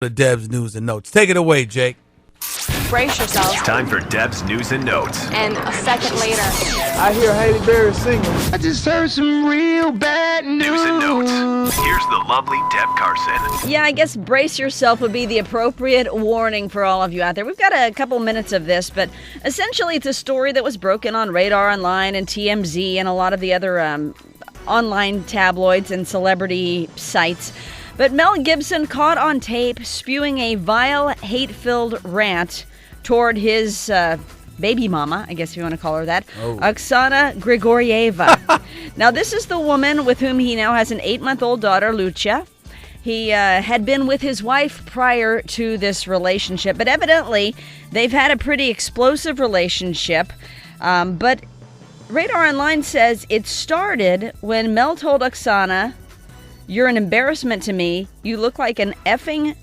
The Deb's News and Notes. Take it away, Jake. Brace yourselves. Time for Deb's News and Notes. And a second later. I hear Haley Berry singing. I just heard some real bad news. News and Notes. Here's the lovely Deb Carson. Yeah, I guess brace yourself would be the appropriate warning for all of you out there. We've got a couple minutes of this, but essentially it's a story that was broken on Radar Online and TMZ and a lot of the other online tabloids and celebrity sites. But Mel Gibson caught on tape spewing a vile, hate-filled rant toward his baby mama, I guess if you want to call her that, Oksana Grigorieva. Now, this is the woman with whom he now has an 8-month-old daughter, Lucia. He had been with his wife prior to this relationship, but evidently they've had a pretty explosive relationship. But Radar Online says it started when Mel told Oksana, "You're an embarrassment to me. You look like an effing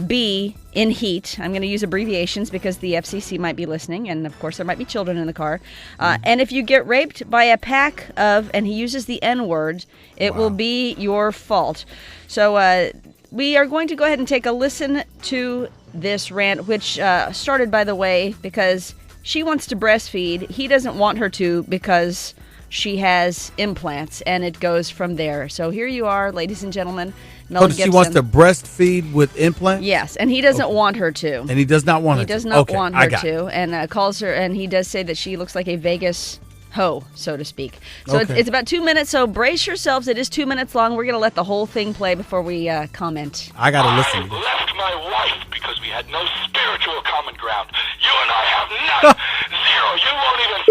bee in heat." I'm going to use abbreviations because the FCC might be listening, and of course there might be children in the car. And if you get raped by a pack of, and he uses the N-word, it will be your fault. So we are going to go ahead and take a listen to this rant, which started, by the way, because she wants to breastfeed. He doesn't want her to because she has implants, and it goes from there. So here you are, ladies and gentlemen. Mel Gibson. She wants to breastfeed with implants? Yes, and he doesn't want her to. And he does not want her to? He does not want her to, and calls her, and he does say that she looks like a Vegas hoe, so to speak. So it's about 2 minutes, so brace yourselves. It is 2 minutes long. We're going to let the whole thing play before we comment. I got to listen to this. I left my wife because we had no spiritual common ground. You and I have none. Zero. You won't even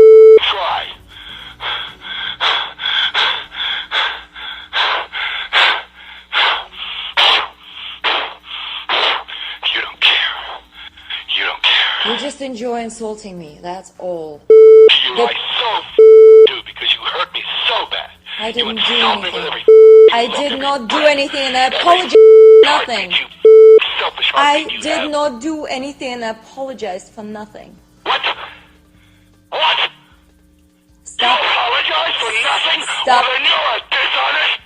try. You don't care. You don't care. You just enjoy insulting me, that's all. You I so do because you hurt me so bad. I didn't you do insult me anything. with every I did not do anything, and I apologize for nothing. You selfish I heart you did have. not do anything, and I apologized for nothing. What? What? You Stop. apologize for nothing? Stop. Well, then you're a dishonest.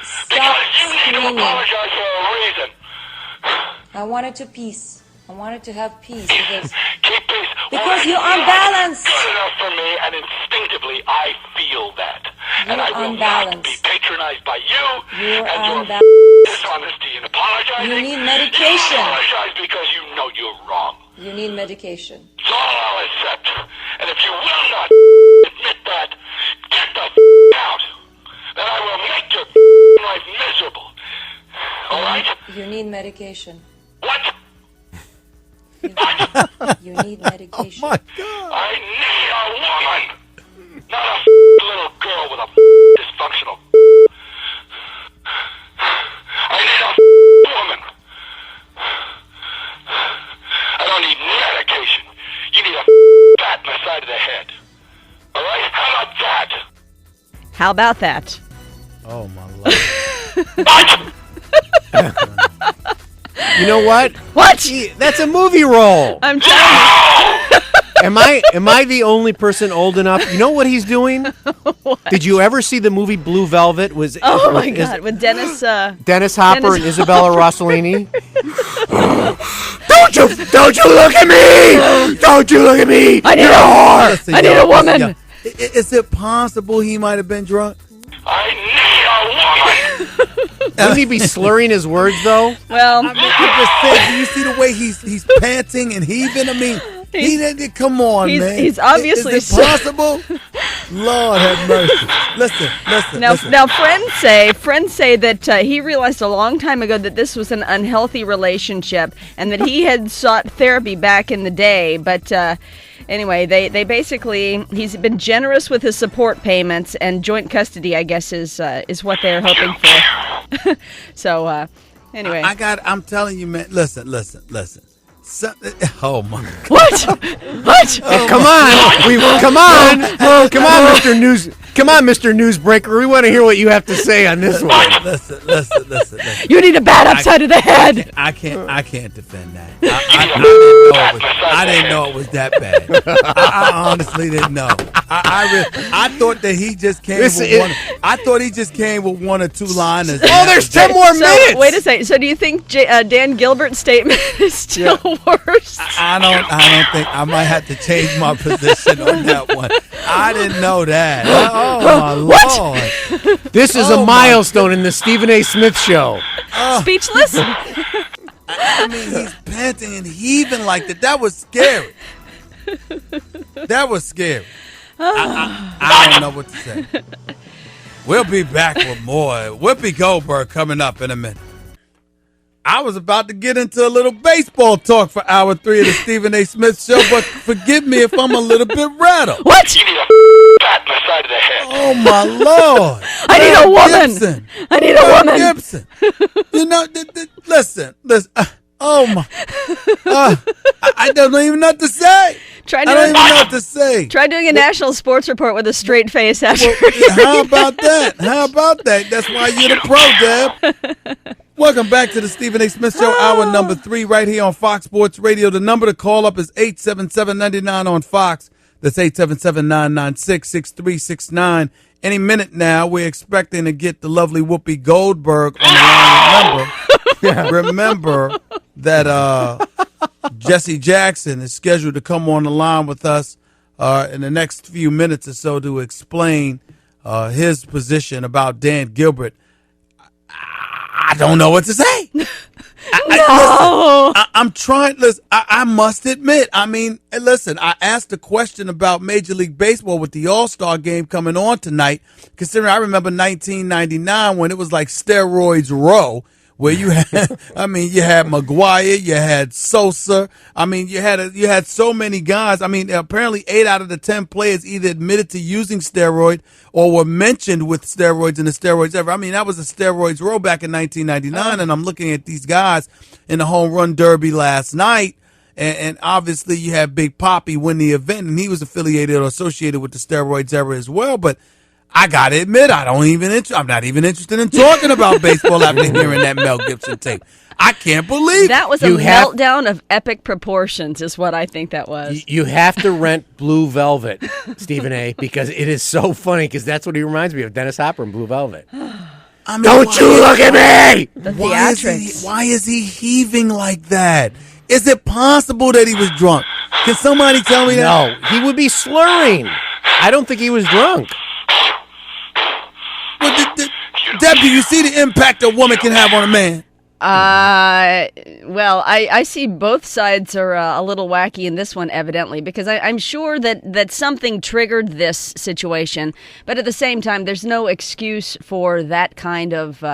Stop Because you need to screaming. apologize for a reason. I wanted to peace. I wanted to have peace because Keep peace. Because Well, you're unbalanced. Good enough for me, and instinctively I feel that. And I You're will not unbalanced. be patronized by you You're and your unbalanced. dishonesty and apologizing. You need medication. You apologize because you know you're wrong. You need medication. It's all I'll accept. And if you will not admit that, get the out. Then I will make your life miserable. All right? You need medication. What? You need medication. My God. I need a woman, not a little girl with a dysfunctional. I need a woman. I don't need medication. You need a bat in the side of the head. All right? How about that? How about that? Oh, my Lord. What? You know what? What? That's a movie role. I'm telling Am I the only person old enough? You know what he's doing? Did you ever see the movie Blue Velvet? Oh my God, with Dennis Dennis Hopper Dennis and Isabella Rossellini? Don't you look at me! Don't you look at me! I need a woman. Is it possible he might have been drunk? I need a woman. Wouldn't he be slurring his words, though? Well, I'm just saying, do you see the way he's panting and heaving? I mean, he didn't. Come on, man. he's obviously Is it possible? Lord have mercy. Listen. Now, friends say that he realized a long time ago that this was an unhealthy relationship and that he had sought therapy back in the day. But anyway, they basically, he's been generous with his support payments, and joint custody, I guess, is what they're hoping for. So anyway, I'm telling you, man. Listen. Oh my God. What? Come on, Mr. News. Come on, Mr. Newsbreaker. We want to hear what you have to say on this one. Listen. You need a bat upside of the head. I can't defend that. I didn't know it was that bad. I honestly didn't know. I thought that he just came with one. I thought he just came with one or two liners. Oh, there's 10 more minutes. Wait a second. So do you think Dan Gilbert's statement is still worse? I don't think I might have to change my position on that one. I didn't know that. Oh my Lord! This is a milestone in the Stephen A. Smith show. Speechless? I mean, he's panting and heaving like that. That was scary. That was scary. I don't know what to say. We'll be back with more Whoopi Goldberg coming up in a minute. I was about to get into a little baseball talk for hour 3 of the Stephen A. Smith show, but forgive me if I'm a little bit rattled. What? You need a bat in the side of the head. Oh, my Lord. I need a woman. Gibson. I need a woman. Gibson. You know, listen. Oh, my. I don't even know what to say. Try I don't even know what to say. Try doing a national sports report with a straight face after. How about that? That's why you're the pro, Deb. Welcome back to the Stephen A. Smith Show, hour number 3, right here on Fox Sports Radio. The number to call up is 877-99 on Fox. That's 877-996-6369. Any minute now, we're expecting to get the lovely Whoopi Goldberg on the line. Remember that Jesse Jackson is scheduled to come on the line with us in the next few minutes or so to explain his position about Dan Gilbert. I don't know what to say. I'm trying. Listen, I must admit. I mean, listen. I asked a question about Major League Baseball with the All-Star game coming on tonight. Considering I remember 1999 when it was like steroids row, where you had, you had McGuire, you had Sosa. I mean, you had so many guys. I mean, apparently 8 out of the 10 players either admitted to using steroid or were mentioned with steroids in the steroids ever. I mean, that was a steroids row back in 1999, and I'm looking at these guys in the home run derby last night, and obviously you had Big Papi win the event, and he was affiliated or associated with the steroids era as well, but I gotta admit, I'm not even interested in talking about baseball after hearing that Mel Gibson tape. I can't believe that was a meltdown of epic proportions, is what I think that was. You have to rent Blue Velvet, Stephen A., because it is so funny. Because that's what he reminds me of, Dennis Hopper in Blue Velvet. I mean, don't you look at me! The theatrics. Why is he heaving like that? Is it possible that he was drunk? Can somebody tell me that? No, he would be slurring. I don't think he was drunk. Well, Deb, do you see the impact a woman can have on a man? Well, I see both sides are a little wacky in this one, evidently, because I'm sure that something triggered this situation, but at the same time, there's no excuse for that kind of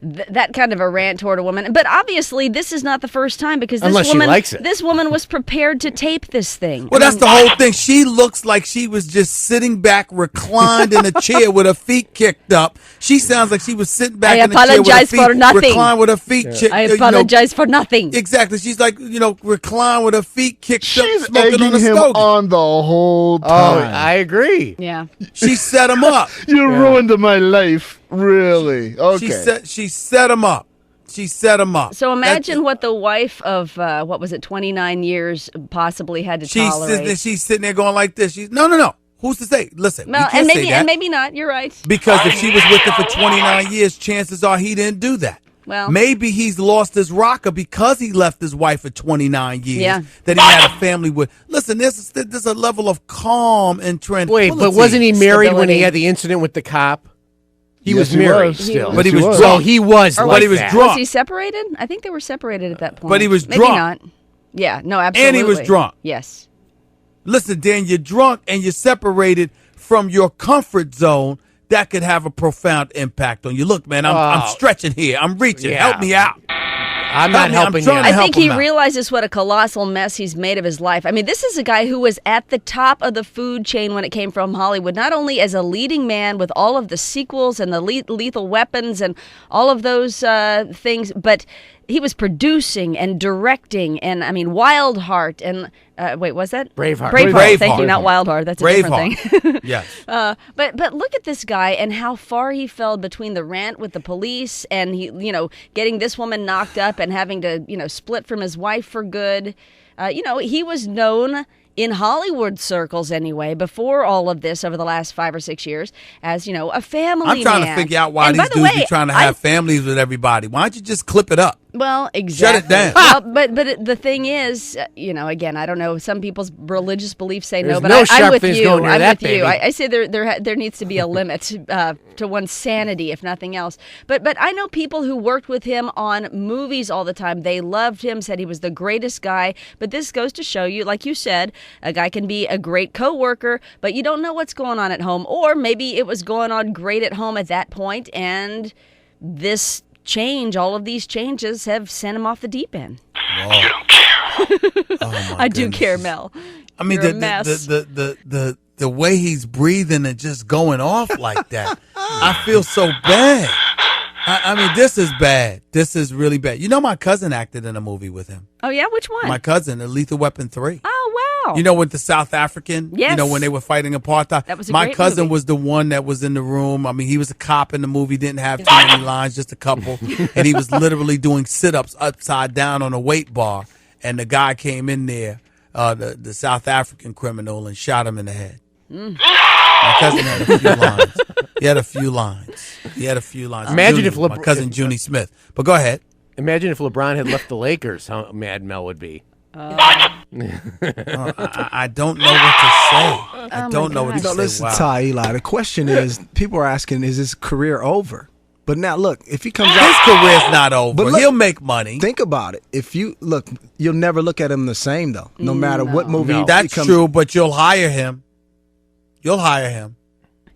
that kind of a rant toward a woman. But obviously, this is not the first time, because this woman was prepared to tape this thing. Well, that's the whole thing. She looks like she was just sitting back, reclined in a chair with her feet kicked up. She sounds like she was sitting back in a chair with her feet reclined with her feet. I apologize for nothing. Exactly. She's like, reclined with her feet kicked up, She's smoking egging on a him stogie. on the whole time. Oh, I agree. Yeah. She set him up. You ruined my life. Really? Okay. She set him up. She set him up. So imagine what the wife of, 29 years possibly had to tolerate. She's sitting there going like this. No. Who's to say? Listen, well, you can't say that. And maybe not. You're right. Because if she was with him for 29 years, chances are he didn't do that. Well, maybe he's lost his rocker because he left his wife for 29 years. Yeah. That he had a family with. Listen, there's a level of calm and tranquility. Wait, but wasn't he married when he had the incident with the cop? He was married still. But he was drunk. So he was but he was drunk. Was he separated? I think they were separated at that point. But he was maybe drunk. Not. Yeah, no, absolutely. And he was drunk. Yes. Listen, Dan, you're drunk and you're separated from your comfort zone. That could have a profound impact on you. Look, man, I'm stretching here. I'm reaching. Yeah. Help me out. I'm not helping you. I think he realizes what a colossal mess he's made of his life. I mean, this is a guy who was at the top of the food chain when it came from Hollywood, not only as a leading man with all of the sequels and the lethal weapons and all of those things, but he was producing and directing, and I mean Wildheart and wait, was that Braveheart? Braveheart. Thank you, not Wildheart. That's a different thing. Yes. But look at this guy and how far he fell between the rant with the police and he, getting this woman knocked up and having to, split from his wife for good. He was known in Hollywood circles anyway, before all of this over the last 5 or 6 years, as, a family man. I'm trying to figure out why these dudes be trying to have families with everybody. Why don't you just clip it up? Well, exactly. Shut it down. Well, but the thing is, again, I don't know. Some people's religious beliefs say There's no, but no I'm sharp with things you. going near I'm that, with you. baby. I say there needs to be a limit to one's sanity, if nothing else. But I know people who worked with him on movies all the time. They loved him, said he was the greatest guy. But this goes to show you, like you said, a guy can be a great coworker, but you don't know what's going on at home, or maybe it was going on great at home at that point, and this change, all of these changes have sent him off the deep end. You don't care. I do care, Mel. I mean, You're a mess. the way he's breathing and just going off like that, I feel so bad. I mean, this is bad. This is really bad. My cousin acted in a movie with him. Oh, yeah? Which one? My cousin, in Lethal Weapon 3. Oh, wow. With the South African? Yes. When they were fighting apartheid? That was a My great cousin movie. was the one that was in the room. I mean, he was a cop in the movie, didn't have too many lines, just a couple. And he was literally doing sit-ups upside down on a weight bar. And the guy came in there, the South African criminal, and shot him in the head. My cousin had a few lines. He had a few lines. Imagine if my cousin Junie Smith. But go ahead. Imagine if LeBron had left the Lakers, how mad Mel would be. I don't know what to say. I don't know what to say. Listen, Wow. Ty, Eli, the question is, people are asking, is his career over? But now, look, if he comes His out... career's not over. But look, he'll make money. Think about it. If you... Look, you'll never look at him the same, though. No matter what movie he That's comes... true, but you'll hire him.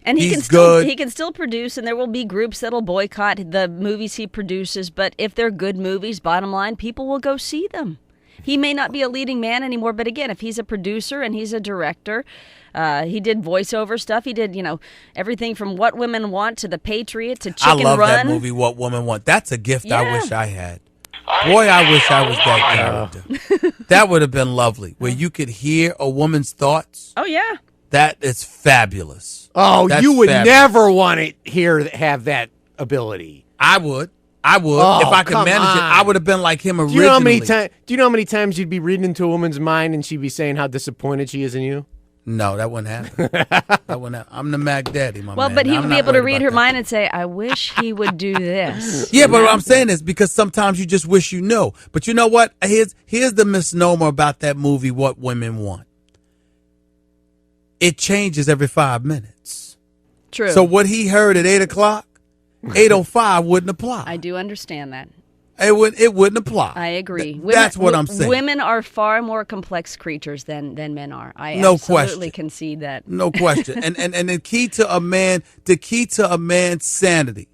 And he He's can still good. he can still produce, and there will be groups that'll boycott the movies he produces. But if they're good movies, bottom line, people will go see them. He may not be a leading man anymore, but again, if he's a producer and he's a director, he did voiceover stuff. He did, everything from What Women Want to The Patriot to Chicken Run. I love that movie, What Women Want. That's a gift I Yeah. wish I had. Boy, I wish I was that character. That would have been lovely, where you could hear a woman's thoughts. Oh, yeah. That is fabulous. Oh, That's you would fabulous. never want to have that ability. I would. Oh, if I could come manage it, on. I would have been like him Do originally. you know how many times you'd be reading into a woman's mind and she'd be saying how disappointed she is in you? No, that wouldn't happen. I'm the Mac Daddy, my Well, man. but he I'm would be not able to worried read about her that. mind and say, I wish he would do this. Yeah, but what I'm saying is because sometimes you just wish you knew. But you know what? Here's the misnomer about that movie, What Women Want. It changes every 5 minutes. True. So what he heard at 8 o'clock, 8:05 wouldn't apply. I do understand that. It wouldn't apply. I agree. That's what I'm saying. Women are far more complex creatures than men are. I No absolutely question. concede that. No question. and the key to a man's sanity,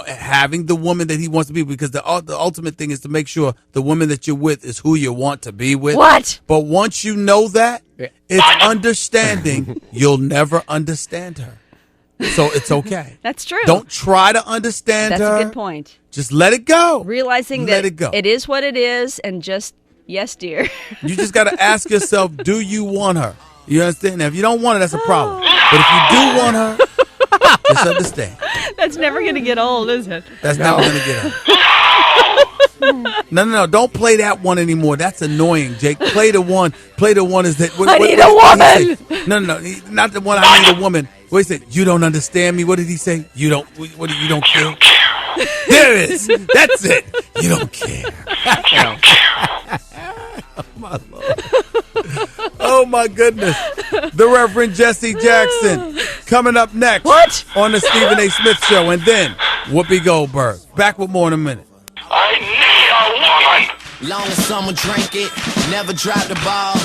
having the woman that he wants to be, because the ultimate thing is to make sure the woman that you're with is who you want to be with. What? But once you know that, it's understanding. You'll never understand her. So it's okay. That's true. Don't try to understand That's her. a good point. Just let it go. Realizing Let that it go. it is what it is, and just, yes, dear. You just got to ask yourself, do you want her? You understand? Now, if you don't want her, that's a problem. But if you do want her, just understand. That's never going to get old, is it? That's never going to get her. No. Don't play that one anymore. That's annoying, Jake. Play the one. Is that? I need a woman. No. Not the one. I need a woman. What did he say? You don't understand me. What did he say? You don't. What? You don't care. There it is. That's it. You don't care. Oh my Lord. Oh my goodness. The Reverend Jesse Jackson coming up next. What? On the Stephen A. Smith Show, and then Whoopi Goldberg. Back with more in a minute. I need a woman. Long as someone drink it, never drop the ball.